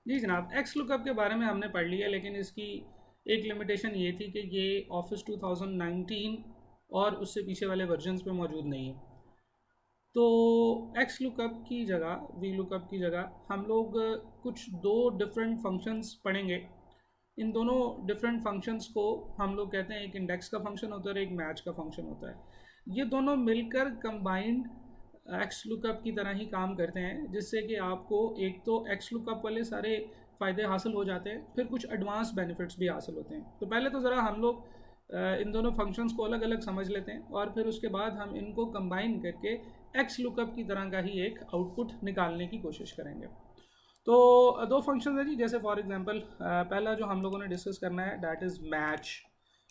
जी जनाब, x lookup के बारे में हमने पढ़ लिया, लेकिन इसकी एक लिमिटेशन ये थी कि ये ऑफिस 2019 और उससे पीछे वाले वर्जन्स पे मौजूद नहीं है। तो एक्स लुकअप की जगह, वी लुकअप की जगह हम लोग कुछ दो डिफरेंट फंक्शंस पढ़ेंगे। इन दोनों डिफरेंट फंक्शंस को हम लोग कहते हैं, एक इंडेक्स का फंक्शन होता है और एक मैच का फंक्शन होता है। ये दोनों मिलकर कंबाइंड एक्स लुकअप की तरह ही काम करते हैं, जिससे कि आपको एक तो एक्स लुकअप वाले सारे फ़ायदे हासिल हो जाते हैं, फिर कुछ एडवांस बेनिफिट्स भी हासिल होते हैं। तो पहले तो ज़रा हम लोग इन दोनों फंक्शंस को अलग अलग समझ लेते हैं और फिर उसके बाद हम इनको कंबाइन करके एक्स लुकअप की तरह का ही एक आउटपुट निकालने की कोशिश करेंगे। तो दो फंक्शन है जी, जैसे फॉर एग्जांपल पहला जो हम लोगों ने डिस्कस करना है दैट इज़ मैच।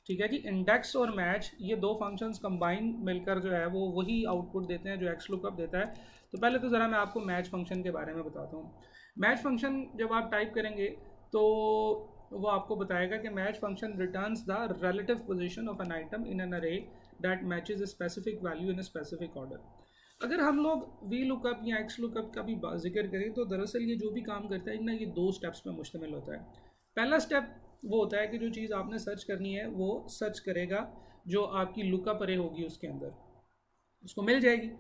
ठीक है जी, इंडेक्स और मैच ये दो फंक्शंस कंबाइन मिलकर जो है वो वही आउटपुट देते हैं जो एक्स लुकअप देता है। तो पहले तो ज़रा मैं आपको मैच फंक्शन के बारे में बताता हूँ। मैच फंक्शन जब आप टाइप करेंगे तो वो आपको बताएगा कि match function returns the relative position of an item in an array that matches a specific value in a specific order. अगर हम लोग वी लुकअप या एक्स लुकअप का भी जिक्र करें तो दरअसल ये जो भी काम करता है ना, ये दो स्टेप्स पे मुश्तमिल होता है। पहला स्टेप वो होता है कि जो चीज़ आपने सर्च करनी है वो सर्च करेगा, जो आपकी लुकअप अरे होगी उसके अंदर उसको मिल जाएगी,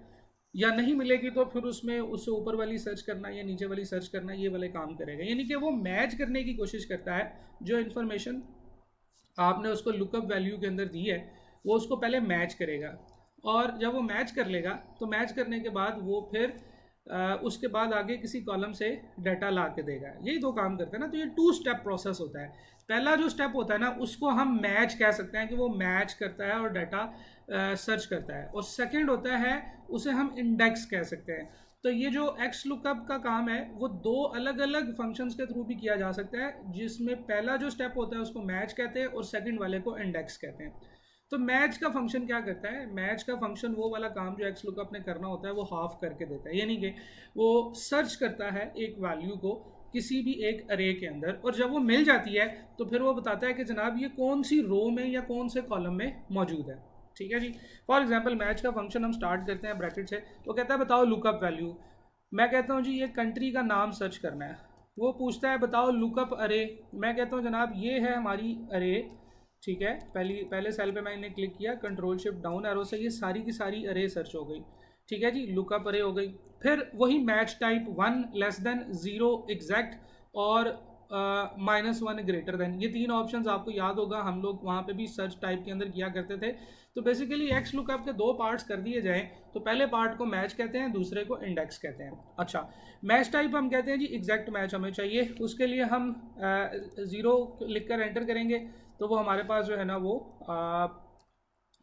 या नहीं मिलेगी तो फिर उसमें उससे ऊपर वाली सर्च करना या नीचे वाली सर्च करना ये वाले काम करेगा। यानी कि वो मैच करने की कोशिश करता है। जो इन्फॉर्मेशन आपने उसको लुकअप वैल्यू के अंदर दी है वो उसको पहले मैच करेगा, और जब वो मैच कर लेगा तो मैच करने के बाद वो फिर उसके बाद आगे किसी कॉलम से डाटा ला के देगा। यही दो काम करते हैं ना। तो ये टू स्टेप प्रोसेस होता है। पहला जो स्टेप होता है ना उसको हम मैच कह सकते हैं कि वो मैच करता है और डाटा सर्च करता है, और सेकंड होता है उसे हम इंडेक्स कह सकते हैं। तो ये जो एक्स लुकअप का काम है वो दो अलग अलग फंक्शंस के थ्रू भी किया जा सकता है, जिसमें पहला जो स्टेप होता है उसको मैच कहते हैं और सेकंड वाले को इंडेक्स कहते हैं। तो मैच का फंक्शन क्या करता है? मैच का फंक्शन वो वाला काम जो एक्स लुकअप ने करना होता है वो हाफ करके देता है। यानी कि वो सर्च करता है एक वैल्यू को किसी भी एक अरे के अंदर, और जब वो मिल जाती है तो फिर वो बताता है कि जनाब ये कौन सी रो में या कौन से कॉलम में मौजूद है। ठीक है जी। फॉर एग्जाम्पल मैच का फंक्शन हम स्टार्ट करते हैं ब्रैकेट से। वो कहता है बताओ लुकअप वैल्यू। मैं कहता हूँ जी ये कंट्री का नाम सर्च करना है। वो पूछता है बताओ लुकअप अरे। मैं कहता हूँ जनाब ये है हमारी अरे। ठीक है, पहले सेल पे मैंने क्लिक किया, कंट्रोल शिफ्ट डाउन एरो से ये सारी की सारी अरे सर्च हो गई। ठीक है जी, लुकअप अरे हो गई। फिर वही मैच टाइप 1 <0 एग्जैक्ट और -1 ग्रेटर देन, ये तीन ऑप्शंस आपको याद होगा, हम लोग वहाँ पे भी सर्च टाइप के अंदर किया करते थे। तो बेसिकली एक्स लुकअप के दो पार्ट्स कर दिए जाएं तो पहले पार्ट को मैच कहते हैं, दूसरे को इंडेक्स कहते हैं। अच्छा, मैच टाइप हम कहते हैं जी एग्जैक्ट मैच हमें चाहिए, उसके लिए हम 0 लिख कर एंटर करेंगे तो वो हमारे पास जो है ना वो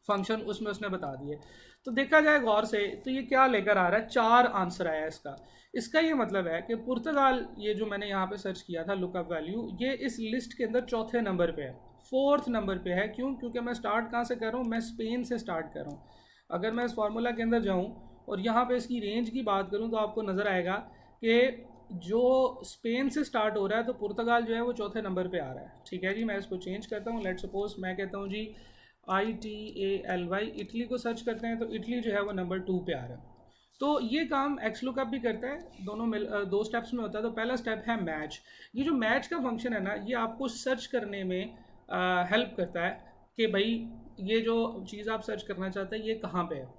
फंक्शन उसमें उसने बता दिए। तो देखा जाए गौर से तो ये क्या लेकर आ रहा है, चार आंसर आया इसका। इसका ये मतलब है कि पुर्तगाल, ये जो मैंने यहाँ पे सर्च किया था लुकअप वैल्यू, ये इस लिस्ट के अंदर चौथे नंबर पे है, फोर्थ नंबर पे है। क्यों? क्योंकि मैं स्टार्ट कहाँ से कर रहा हूँ, मैं स्पेन से स्टार्ट कर रहा हूँ। अगर मैं इस फार्मूला के अंदर जाऊँ और यहाँ पे इसकी रेंज की बात करूँ तो आपको नज़र आएगा कि जो स्पेन से स्टार्ट हो रहा है तो पुर्तगाल जो है वो चौथे नंबर पे आ रहा है। ठीक है जी, मैं इसको चेंज करता हूँ। लेट सपोज मैं कहता हूँ जी ITALY, इटली को सर्च करते हैं तो इटली जो है वो नंबर 2 पे आ रहा है। तो ये काम एक्स लुकअप भी करता है, दोनों दो स्टेप्स में होता है। तो पहला स्टेप है मैच। ये जो मैच का फंक्शन है ना ये आपको सर्च करने में हेल्प करता है कि भाई ये जो चीज़ आप सर्च करना चाहते हैं ये कहाँ पे है।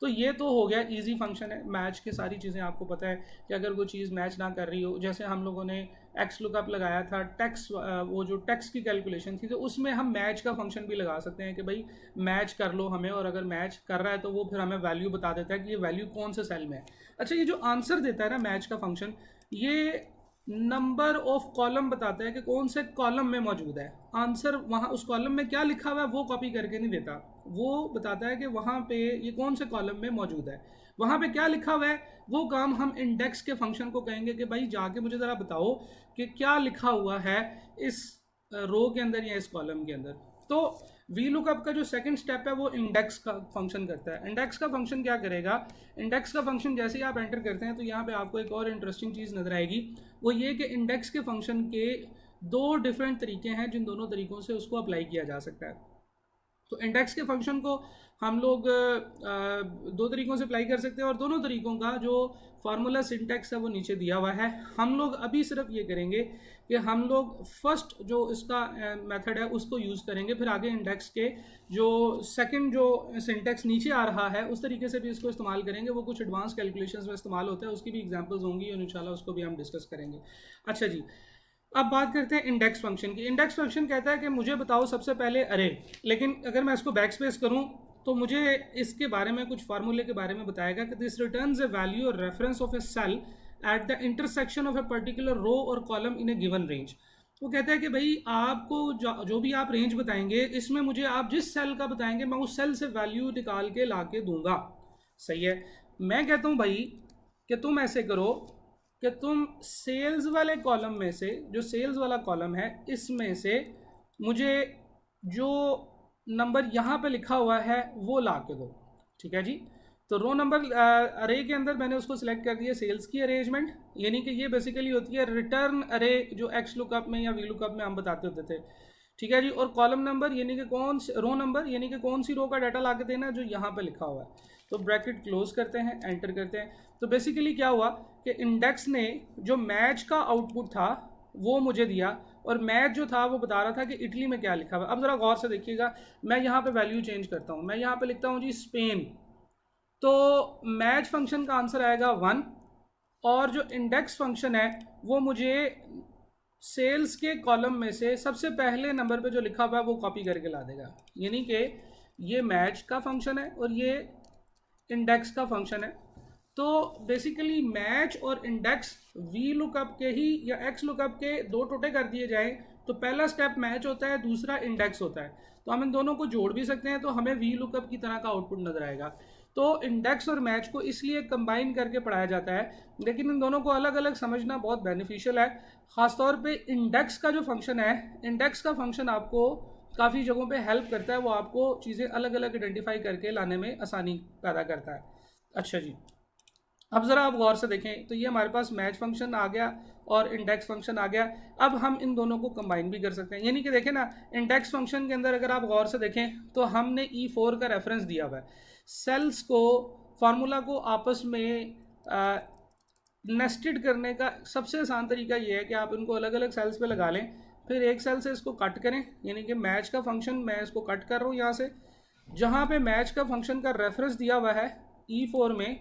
तो ये तो हो गया इजी फंक्शन है। मैच की सारी चीज़ें आपको पता है कि अगर कोई चीज़ मैच ना कर रही हो, जैसे हम लोगों ने एक्स लुकअप लगाया था टैक्स, वो जो टैक्स की कैलकुलेशन थी, तो उसमें हम मैच का फंक्शन भी लगा सकते हैं कि भाई मैच कर लो हमें, और अगर मैच कर रहा है तो वो फिर हमें वैल्यू बता देता है कि ये वैल्यू कौन से सेल में है। अच्छा, ये जो आंसर देता है ना मैच का फंक्शन, ये नंबर ऑफ कॉलम बताता है कि कौन से कॉलम में मौजूद है आंसर। वहाँ उस कॉलम में क्या लिखा हुआ है वो कॉपी करके नहीं देता, वो बताता है कि वहाँ पे ये कौन से कॉलम में मौजूद है, वहाँ पे क्या लिखा हुआ है। वो काम हम इंडेक्स के फंक्शन को कहेंगे कि भाई जाके मुझे ज़रा बताओ कि क्या लिखा हुआ है इस रो के अंदर या इस कॉलम के अंदर। तो वी लुकअप का जो सेकंड स्टेप है वो इंडेक्स का फंक्शन करता है। इंडेक्स का फंक्शन क्या करेगा? इंडेक्स का फंक्शन जैसे ही आप एंटर करते हैं तो यहाँ पे आपको एक और इंटरेस्टिंग चीज़ नजर आएगी, वो ये कि इंडेक्स के फंक्शन के दो डिफरेंट तरीके हैं जिन दोनों तरीक़ों से उसको अप्लाई किया जा सकता है। तो इंडेक्स के फंक्शन को हम लोग दो तरीक़ों से अप्लाई कर सकते हैं, और दोनों तरीक़ों का जो फार्मूला सिंटैक्स है वो नीचे दिया हुआ है। हम लोग अभी सिर्फ ये करेंगे कि हम लोग फर्स्ट जो इसका मेथड है उसको यूज़ करेंगे, फिर आगे इंडेक्स के जो सेकंड जो सिंटैक्स नीचे आ रहा है उस तरीके से भी इसको इस्तेमाल करेंगे। वो कुछ एडवांस कैलकुलेशंस में इस्तेमाल होता है, उसकी भी एग्जांपल्स होंगी और इंशाल्लाह उसको भी हम डिस्कस करेंगे। अच्छा जी, अब बात करते हैं इंडेक्स फंक्शन की। इंडेक्स फंक्शन कहता है कि मुझे बताओ सबसे पहले अरे, लेकिन अगर मैं इसको बैक स्पेस करूं तो मुझे इसके बारे में कुछ फार्मूले के बारे में बताएगा कि दिस रिटर्न्स ए वैल्यू और reference of a cell at the intersection of a particular row और column in a given range. वो कहता है कि भाई आपको जो भी आप रेंज बताएंगे इसमें मुझे आप जिस सेल का बताएंगे मैं उस सेल से वैल्यू निकाल के ला के दूंगा। सही है। मैं कहता हूँ भाई कि तुम ऐसे करो कि तुम सेल्स वाले कॉलम में से, जो सेल्स वाला कॉलम है इसमें से मुझे जो नंबर यहाँ पे लिखा हुआ है वो ला के दो। ठीक है जी। तो रो नंबर अरे के अंदर मैंने उसको सिलेक्ट कर दिया सेल्स की अरेंजमेंट, यानी कि ये बेसिकली होती है रिटर्न अरे जो एक्स लुकअप में या वी लुकअप में हम बताते होते थे। ठीक है जी। और कॉलम नंबर यानी कि रो नंबर यानी कि कौन सी रो का डाटा ला के देना जो यहाँ पे लिखा हुआ है। तो ब्रैकेट क्लोज करते हैं, एंटर करते हैं। तो बेसिकली क्या हुआ कि इंडेक्स ने जो मैच का आउटपुट था वो मुझे दिया, और मैच जो था वो बता रहा था कि इटली में क्या लिखा हुआ। अब ज़रा गौर से देखिएगा, मैं यहाँ पे वैल्यू चेंज करता हूँ, मैं यहाँ पे लिखता हूँ जी स्पेन, तो मैच फंक्शन का आंसर आएगा 1, और जो इंडेक्स फंक्शन है वो मुझे सेल्स के कॉलम में से सबसे पहले नंबर पे जो लिखा हुआ है वो कॉपी करके ला देगा। यानी कि ये मैच का फंक्शन है और ये इंडेक्स का फंक्शन है। तो बेसिकली मैच और इंडेक्स वी लुकअप के ही या एक्स लुकअप के दो टोटे कर दिए जाएं तो पहला स्टेप मैच होता है, दूसरा इंडेक्स होता है। तो हम इन दोनों को जोड़ भी सकते हैं तो हमें वी लुकअप की तरह का आउटपुट नजर आएगा। तो इंडेक्स और मैच को इसलिए कंबाइन करके पढ़ाया जाता है, लेकिन इन दोनों को अलग अलग समझना बहुत बेनिफिशियल है। ख़ासतौर पे इंडेक्स का जो फंक्शन है, इंडेक्स का फंक्शन आपको काफ़ी जगहों पे हेल्प करता है, वो आपको चीज़ें अलग अलग आइडेंटिफाई करके लाने में आसानी पैदा करता है। अच्छा जी, अब ज़रा आप गौर से देखें तो ये हमारे पास मैच फंक्शन आ गया और इंडेक्स फंक्शन आ गया। अब हम इन दोनों को कंबाइन भी कर सकते हैं, यानी कि देखें ना, इंडेक्स फंक्शन के अंदर अगर आप गौर से देखें तो हमने E4 का रेफरेंस दिया हुआ है। सेल्स को, फार्मूला को आपस में नेस्टेड करने का सबसे आसान तरीका ये है कि आप इनको अलग अलग सेल्स पे लगा लें, फिर एक सेल से इसको कट करें, यानी कि मैच का फंक्शन मैं इसको कट कर रहा हूँ यहाँ से, जहाँ पे मैच का फंक्शन का रेफरेंस दिया हुआ है E4 में।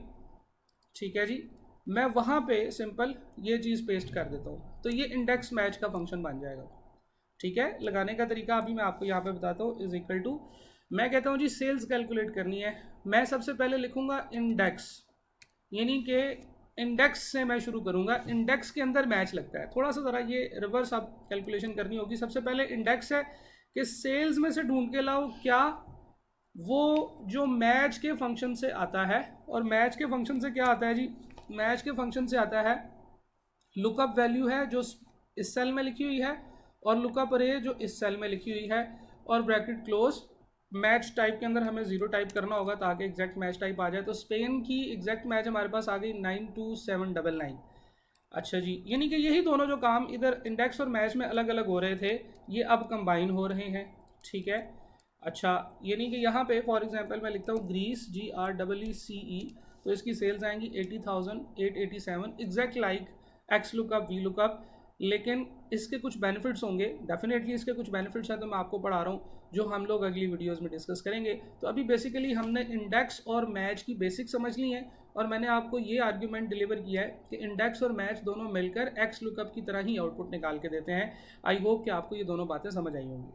ठीक है जी, मैं वहाँ पे सिंपल ये चीज़ पेस्ट कर देता हूँ, तो ये इंडेक्स मैच का फंक्शन बन जाएगा। ठीक है, लगाने का तरीका अभी मैं आपको यहाँ पे बताता हूँ। इज इक्वल टू, मैं कहता हूँ जी सेल्स कैलकुलेट करनी है, मैं सबसे पहले लिखूँगा इंडेक्स, यानी कि इंडेक्स से मैं शुरू करूँगा। इंडेक्स के अंदर मैच लगता है, थोड़ा सा ज़रा ये रिवर्स आप कैलकुलेशन करनी होगी। सबसे पहले इंडेक्स है कि सेल्स में से ढूंढ के लाओ क्या वो जो मैच के फंक्शन से आता है, और मैच के फंक्शन से क्या आता है जी, मैच के फंक्शन से आता है लुकअप वैल्यू है जो इस सेल में लिखी हुई है, और लुकअप अरे जो इस सेल में लिखी हुई है, और ब्रैकेट क्लोज। मैच टाइप के अंदर हमें 0 टाइप करना होगा ताकि एग्जैक्ट मैच टाइप आ जाए। तो स्पेन की एग्जैक्ट मैच हमारे पास आ गई 92799। अच्छा जी, यानी कि यही दोनों जो काम इधर इंडेक्स और मैच में अलग अलग हो रहे थे ये अब कंबाइन हो रहे हैं। ठीक है, अच्छा, यानी कि यहाँ पे फॉर एग्जांपल मैं लिखता हूँ ग्रीस GREECE, तो इसकी सेल्स आएंगी 80,887, exact like x lookup V lookup. लेकिन इसके कुछ बेनिफिट्स होंगे, डेफिनेटली इसके कुछ बेनिफिट्स हैं, तो मैं आपको पढ़ा रहा हूँ जो हम लोग अगली वीडियोस में डिस्कस करेंगे। तो अभी बेसिकली हमने इंडेक्स और मैच की बेसिक समझ ली है, और मैंने आपको ये आर्ग्यूमेंट डिलीवर किया है कि इंडेक्स और मैच दोनों मिलकर एक्स लुकअप की तरह ही आउटपुट निकाल के देते हैं। आई होप कि आपको ये दोनों बातें समझ आई होंगी।